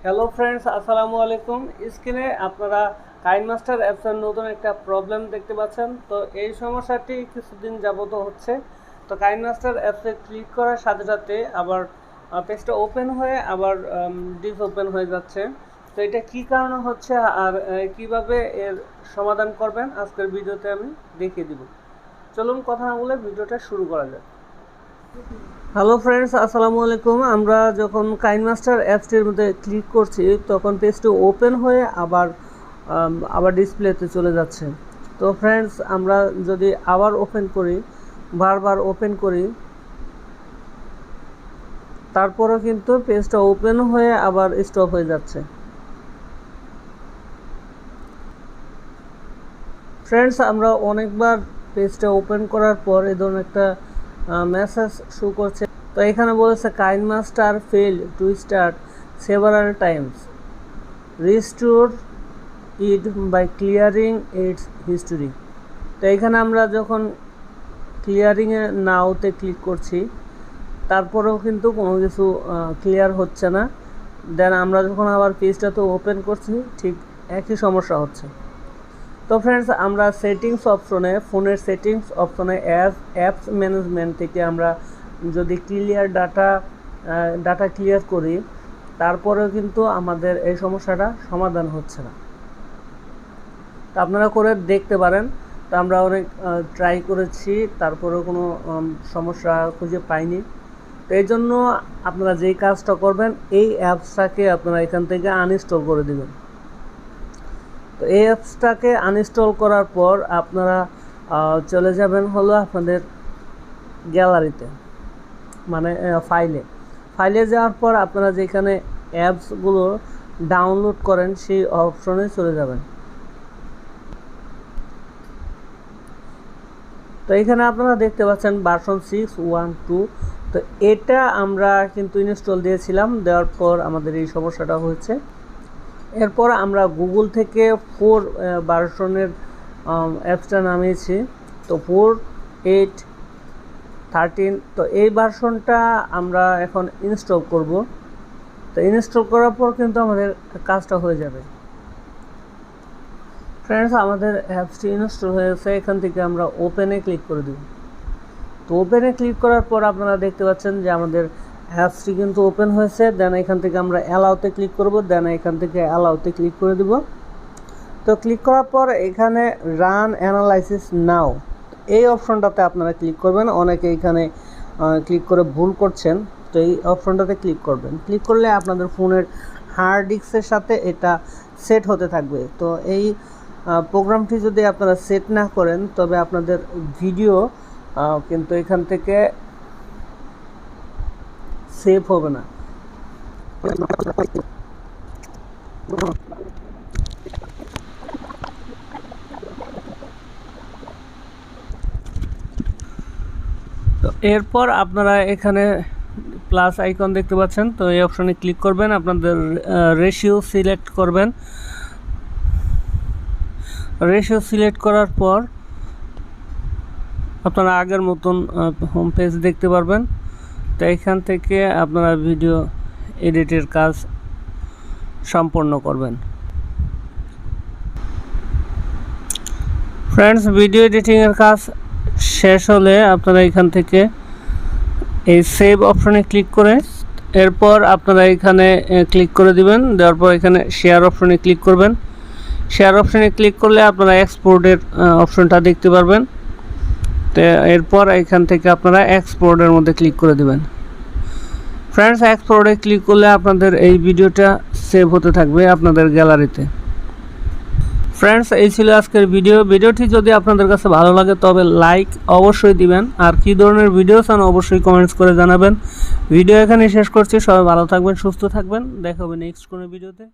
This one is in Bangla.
হ্যালো ফ্রেন্ডস, আসসালামু আলাইকুম। স্ক্রিনে আপনারা কাইনমাস্টার অ্যাপসের নতুন একটা প্রবলেম দেখতে পাচ্ছেন। তো এই সমস্যাটি কিছুদিন যাবত হচ্ছে। তো কাইনমাস্টার অ্যাপসে ক্লিক করার সাথে সাথে আবার পেজটা ওপেন হয়ে আবার ডিসওপেন হয়ে যাচ্ছে। তো এটা কী কারণে হচ্ছে আর কিভাবে এর সমাধান করবেন আজকের ভিডিওতে আমি দেখিয়ে দিব। চলুন কথা না বলে ভিডিওটা শুরু করা যাক। হ্যালো ফ্রেন্ডস, আসসালামু আলাইকুম। আমরা যখন কাইনমাস্টার অ্যাপসটির মধ্যে ক্লিক করছি তখন পেজটি ওপেন হয়ে আবার ডিসপ্লেতে চলে যাচ্ছে। তো ফ্রেন্ডস, আমরা যদি আবার ওপেন করি, বারবার ওপেন করি, তারপরেও কিন্তু পেজটা ওপেন হয়ে আবার স্টপ হয়ে যাচ্ছে। ফ্রেন্ডস, আমরা অনেকবার পেজটা ওপেন করার পর এই ধরনের একটা মেসেজ শো করছে। তো এখানে বলেছে KineMaster fail to start several times, restore it by clearing its history. তো এখানে আমরা যখন ক্লিয়ারিংয়ে নাওতে ক্লিক করছি তারপরেও কিন্তু কোনো কিছু ক্লিয়ার হচ্ছে না। দেন আমরা যখন আবার পেজটা তো ওপেন করছি ঠিক একই সমস্যা হচ্ছে। তো ফ্রেন্ডস, আমরা সেটিংস অপশনে, ফোনের সেটিংস অপশনে অ্যাপস ম্যানেজমেন্ট থেকে আমরা যদি ক্লিয়ার ডাটা ক্লিয়ার করি তারপরেও কিন্তু আমাদের এই সমস্যাটা সমাধান হচ্ছে না। তো আপনারা করে দেখতে পারেন। তো আমরা অনেক ট্রাই করেছি, তারপরেও কোনো সমস্যা খুঁজে পাইনি। তো এই জন্য আপনারা যেই কাজটা করবেন, এই অ্যাপসটাকে আপনারা এখান থেকে আনইনস্টল করে দেবেন। তো এই অ্যাপসটাকে আনইনস্টল করার পর আপনারা চলে যাবেন হলো আপনাদের গ্যালারিতে, মানে ফাইলে যাওয়ার পর আপনারা যেখানে অ্যাপসগুলো ডাউনলোড করেন সেই অপশনে চলে যাবেন। তো এখানে আপনারা দেখতে পাচ্ছেন ভার্সন 6.1.2। তো এটা আমরা কিন্তু ইনস্টল দিয়েছিলাম, দেওয়ার পর আমাদের এই সমস্যাটা হয়েছে। এরপর আমরা গুগল থেকে 4 ভার্সনের অ্যাপসটা নামিয়েছি। তো 4.8.13। তো এই ভার্সনটা আমরা এখন ইনস্টল করব। তো ইনস্টল করার পর কিন্তু আমাদের কাজটা হয়ে যাবে। ফ্রেন্ডস, আমাদের অ্যাপসটি ইনস্টল হয়েছে। এখান থেকে আমরা ওপেনে ক্লিক করে দেব। তো ওপেনে ক্লিক করার পর আপনারা দেখতে পাচ্ছেন যে আমাদের অ্যাপসটি কিন্তু ওপেন হয়েছে। দেন এখান থেকে আমরা অ্যালাউতে ক্লিক করব। দেন এখান থেকে অ্যালাউতে ক্লিক করে দেব। তো ক্লিক করার পর এখানে রান অ্যানালাইসিস নাও, এই অপশনটাতে আপনারা ক্লিক করবেন। অনেকে এখানে ক্লিক করে ভুল করছেন। তো এই অপশনটাতে ক্লিক করবেন। ক্লিক করলে আপনাদের ফোনের হার্ড ডিস্কের সাথে এটা সেট হতে থাকবে। তো এই প্রোগ্রামটি যদি আপনারা সেট না করেন তবে আপনাদের ভিডিও কিন্তু এখান থেকে সেভ হবে না। তো এরপর আপনারা এখানে প্লাস আইকন দেখতে পাচ্ছেন। তো এই অপশনে ক্লিক করবেন, আপনাদের রেশিও সিলেক্ট করবেন। রেশিও সিলেক্ট করার পর আপনারা আগের মতন হোম পেজ দেখতে পারবেন। তো এখান থেকে আপনারা ভিডিও এডিটের কাজ সম্পন্ন করবেন। ফ্রেন্ডস, ভিডিও এডিটিংয়ের কাজ শেষ হলে আপনারা এখান থেকে এই সেভ অপশনে ক্লিক করে এরপর আপনারা এখানে ক্লিক করে দিবেন। দেওয়ার পর এখানে শেয়ার অপশনে ক্লিক করবেন। শেয়ার অপশনে ক্লিক করলে আপনারা এক্সপোর্টের অপশনটা দেখতে পারবেন। তো এরপর এখান থেকে আপনারা এক্সপোর্টের মধ্যে ক্লিক করে দিবেন। ফ্রেন্ডস, এক্সপোর্টে ক্লিক করলে আপনাদের এই ভিডিওটা সেভ হতে থাকবে আপনাদের গ্যালারিতে। ফ্রেন্ডস, এই ছিল আজকের ভিডিওটি যদি আপনাদের কাছে ভালো লাগে তবে লাইক অবশ্যই দিবেন। আর কী ধরনের ভিডিও চান অবশ্যই কমেন্টস করে জানাবেন। ভিডিও এখানে শেষ করছি। সবাই ভালো থাকবেন, সুস্থ থাকবেন। দেখা হবে নেক্সট কোনো ভিডিওতে।